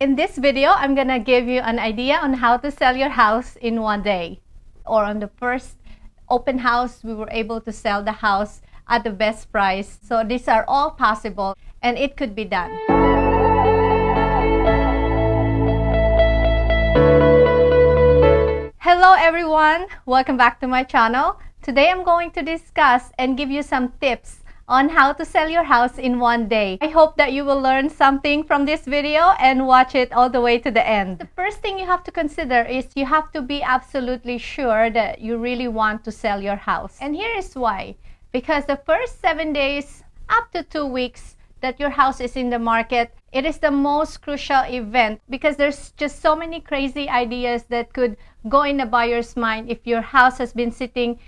In this video, I'm gonna give you an idea on how to sell your house in one day. Or on the first open house, we were able to sell the house at the best price. So these are all possible and it could be done. Hello everyone, welcome back to my channel. Today I'm going to discuss and give you some tips on how to sell your house in one day. I hope that you will learn something from this video and watch it all the way to the end. The first thing you have to consider is you have to be absolutely sure that you really want to sell your house. And here is why. Because the first 7 days up to 2 weeks that your house is in the market, it is the most crucial event because there's just so many crazy ideas that could go in the buyer's mind if your house has been sitting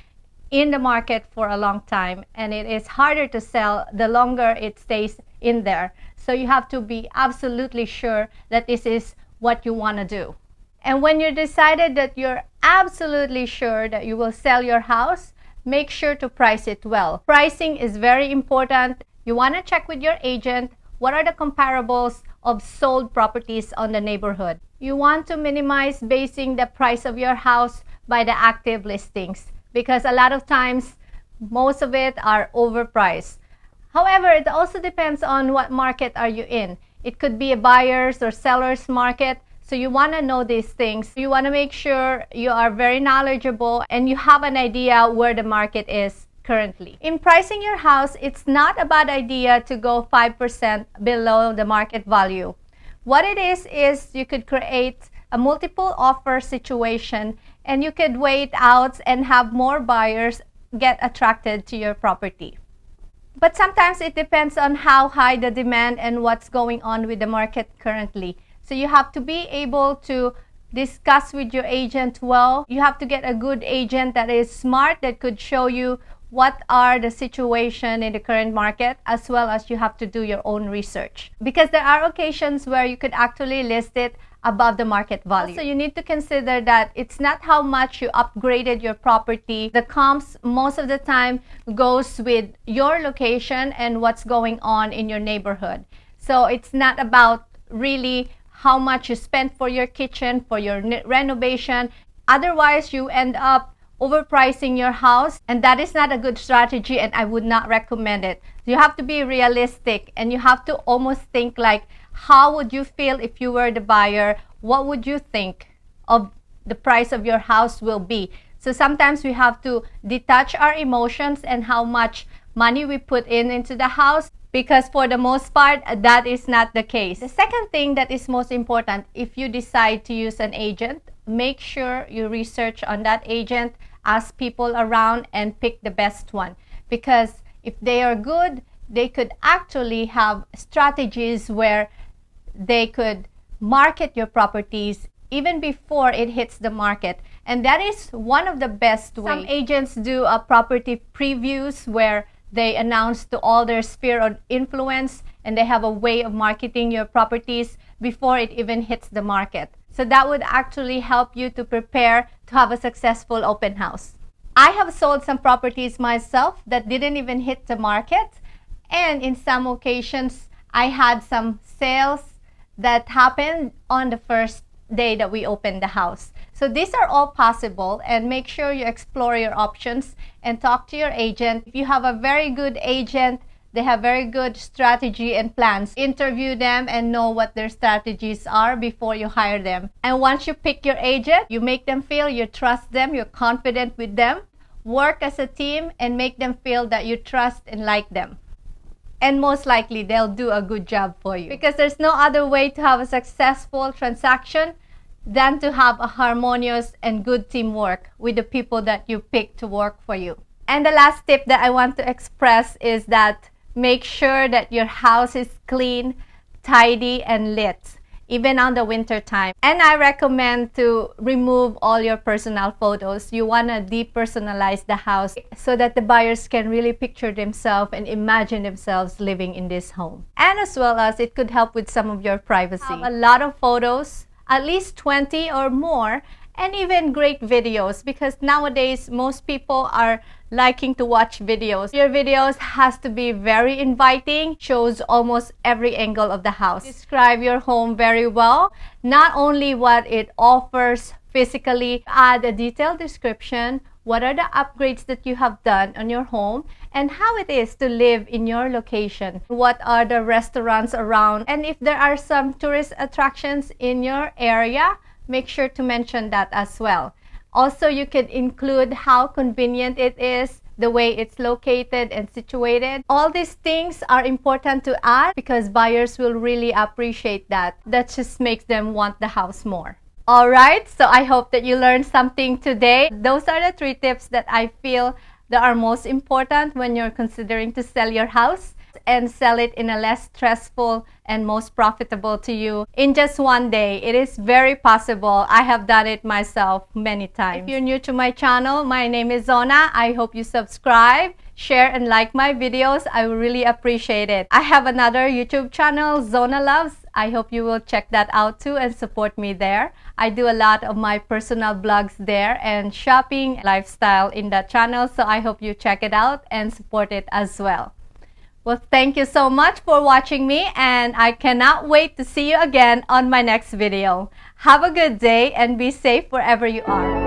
in the market for a long time, and it is harder to sell the longer it stays in there. So you have to be absolutely sure that this is what you want to do. And when you decided that you're absolutely sure that you will sell your house, make sure to price it well. Pricing is very important. You want to check with your agent what are the comparables of sold properties on the neighborhood. You want to minimize basing the price of your house by the active listings, because a lot of times most of it are overpriced. However, it also depends on what market are you in. It could be a buyer's or seller's market, so you want to know these things. You want to make sure you are very knowledgeable and you have an idea where the market is currently. In pricing your house, it's not a bad idea to go 5% below the market value. What it is you could create a multiple offer situation, and you could wait out and have more buyers get attracted to your property. But sometimes it depends on how high the demand and what's going on with the market currently. So you have to be able to discuss with your agent well. You have to get a good agent that is smart, that could show you what are the situation in the current market, as well as you have to do your own research. Because there are occasions where you could actually list it above the market value. So you need to consider that it's not how much you upgraded your property. The comps most of the time goes with your location and what's going on in your neighborhood. So it's not about really how much you spent for your kitchen, for your renovation. Otherwise, you end up overpricing your house, and that is not a good strategy, and I would not recommend it. You have to be realistic, and you have to almost think like, how would you feel if you were the buyer? What would you think of the price of your house will be? So sometimes we have to detach our emotions and how much money we put into the house, because for the most part, that is not the case. The second thing that is most important, if you decide to use an agent, make sure you research on that agent, ask people around, and pick the best one. Because if they are good, they could actually have strategies where they could market your properties even before it hits the market. And that is one of the best ways. Some agents do a property previews where they announce to all their sphere of influence, and they have a way of marketing your properties before it even hits the market. So that would actually help you to prepare to have a successful open house. I have sold some properties myself that didn't even hit the market, and in some occasions I had some sales that happened on the first day that we opened the house. So these are all possible, and make sure you explore your options and talk to your agent. If you have a very good agent, they have very good strategy and plans. Interview them and know what their strategies are before you hire them. And once you pick your agent, you make them feel you trust them, you're confident with them. Work as a team and make them feel that you trust and like them. And most likely, they'll do a good job for you. Because there's no other way to have a successful transaction than to have a harmonious and good teamwork with the people that you pick to work for you. And the last tip that I want to express is that make sure that your house is clean, tidy, and lit, even on the winter time. And I recommend to remove all your personal photos. You want to depersonalize the house so that the buyers can really picture themselves and imagine themselves living in this home. And as well as it could help with some of your privacy. Have a lot of photos, at least 20 or more, and even great videos, because nowadays most people are liking to watch videos. Your videos has to be very inviting, shows almost every angle of the house. Describe your home very well, not only what it offers physically, add a detailed description. What are the upgrades that you have done on your home and how it is to live in your location? What are the restaurants around? And if there are some tourist attractions in your area, make sure to mention that as well. Also, you could include how convenient it is, the way it's located and situated. All these things are important to add because buyers will really appreciate that. That just makes them want the house more. Alright, so I hope that you learned something today. Those are the 3 tips that I feel that are most important when you're considering to sell your house and sell it in a less stressful and most profitable to you in just one day. It is very possible. I have done it myself many times. If you're new to my channel, my name is Zonna. I hope you subscribe, share, and like my videos. I will really appreciate it. I have another YouTube channel, Zonna Loves. I hope you will check that out too and support me there. I do a lot of my personal blogs there and shopping lifestyle in that channel, so I hope you check it out and support it as well. Well, thank you so much for watching me, and I cannot wait to see you again on my next video. Have a good day and be safe wherever you are.